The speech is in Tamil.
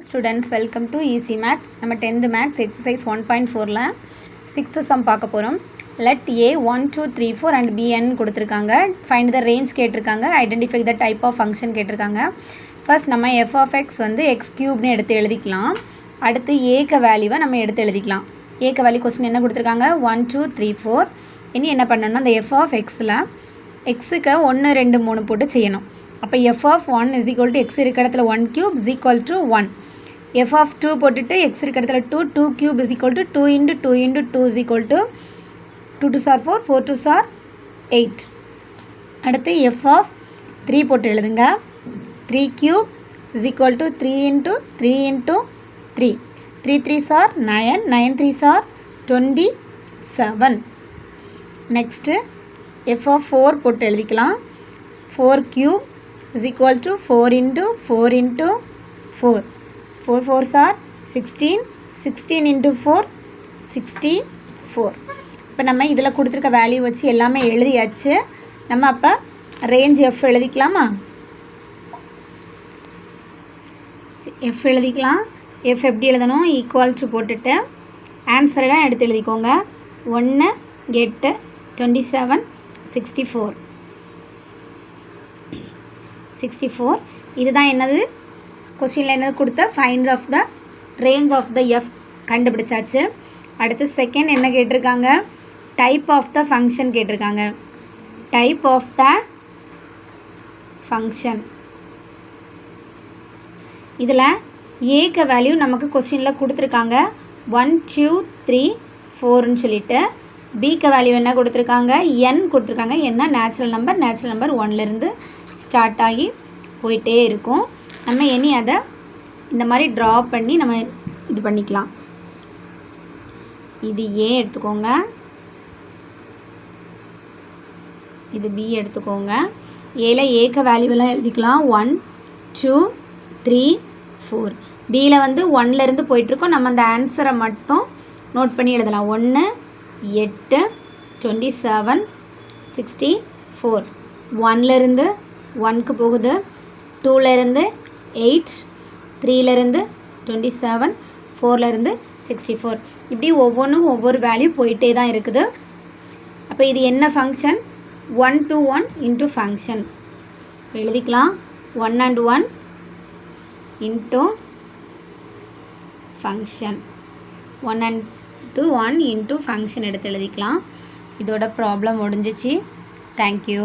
Students, welcome to Easy Maths. நம்ம 10th Maths exercise 1.4ல 6th sum பார்க்க போறோம். Let A 1 2 3 4 and B n கொடுத்திருக்காங்க. Find the range கேட்டிருக்காங்க. Identify the type of function கேட்டிருக்காங்க. First நம்ம f of x வந்து x cube னு எடுத்து எழுதிக்கலாம். அடுத்து a க்கு வேல்யூவை நம்ம எடுத்து எழுதிக்கலாம். a க்கு வேல்யூ क्वेश्चन என்ன கொடுத்திருக்காங்க 1 2 3 4. இனி என்ன பண்ணனும்னா அந்த f of x ல x க்கு 1 2 3 போட்டு செய்யணும். அப்ப f of 1 is equal to x இருக்க இடத்துல 1 cube is equal to 1. f of 2 போட்டுட்டு x இருக்க இடத்துல 2 cube is equal to 2 into 2 into 2 is equal to 2 2s are 4 4 2s are 8. அடுத்து f of 3 போட்டு எழுதுங்க 3 cube is equal to 3 into 3 into 3 3 3s are 9 9 3s are 27. next f of 4 போட்டு எழுதிக்கலாம் 4 cube is equal to 4 into 4 into 4 4 4s are 16 16 into 4 64. இப்போ நம்ம இதில் கொடுத்துருக்க வேல்யூ வச்சு எல்லாமே எழுதியாச்சு. நம்ம அப்போ ரேஞ்ச் f எழுதிக்கலாமா? f எழுதிக்கலாம். f எப்படி எழுதணும்? ஈக்குவல் டு போட்டுட்டு ஆன்சரெல்லாம் எடுத்து எழுதிக்கோங்க. 1 8 27 64 64. இதுதான் என்னது கொஸ்டினில் என்னது கொடுத்த find of the range of the F கண்டுபிடிச்சாச்சு. அடுத்து செகண்ட் என்ன கேட்டிருக்காங்க? டைப் ஆஃப் த ஃபங்க்ஷன் கேட்டிருக்காங்க. டைப் ஆஃப் த ஃபங்க்ஷன் இதில் ஏக்க வேல்யூ நமக்கு கொஸ்டினில் கொடுத்துருக்காங்க 1 2 3 4ன்னு சொல்லிட்டு. பிக்கு வேல்யூ என்ன கொடுத்துருக்காங்க? n கொடுத்துருக்காங்க. என்ன நேச்சுரல் நம்பர் 1லேருந்து ஸ்டார்ட் ஆகி போயிட்டே இருக்கும். நம்ம இனி அதை இந்த மாதிரி ட்ரா பண்ணி நம்ம இது பண்ணிக்கலாம். இது A எடுத்துக்கோங்க, இது B எடுத்துக்கோங்க. ஏல ஏக்க வேல்யூவெல்லாம் எழுதிக்கலாம் 1 2 3 4. பியில் வந்து 1லேருந்து போயிட்டுருக்கோம். நம்ம அந்த ஆன்சரை மட்டும் நோட் பண்ணி எழுதலாம். 1 8 27 64. 1லேருந்து 1க்கு போகுது, 2லேருந்து 8, 3லேருந்து 27, 4லேருந்து 64. இப்படி ஒவ்வொன்றும் ஒவ்வொரு வேல்யூ போயிட்டே தான் இருக்குது. அப்போ இது என்ன ஃபங்க்ஷன்? 1 to 1 இன்ட்டு ஃபங்க்ஷன் எழுதிக்கலாம். 1 and 1 into function 1 and 1 into function எடுத்து எழுதிக்கலாம். இதோட ப்ராப்ளம் முடிஞ்சிச்சு. தேங்க்யூ.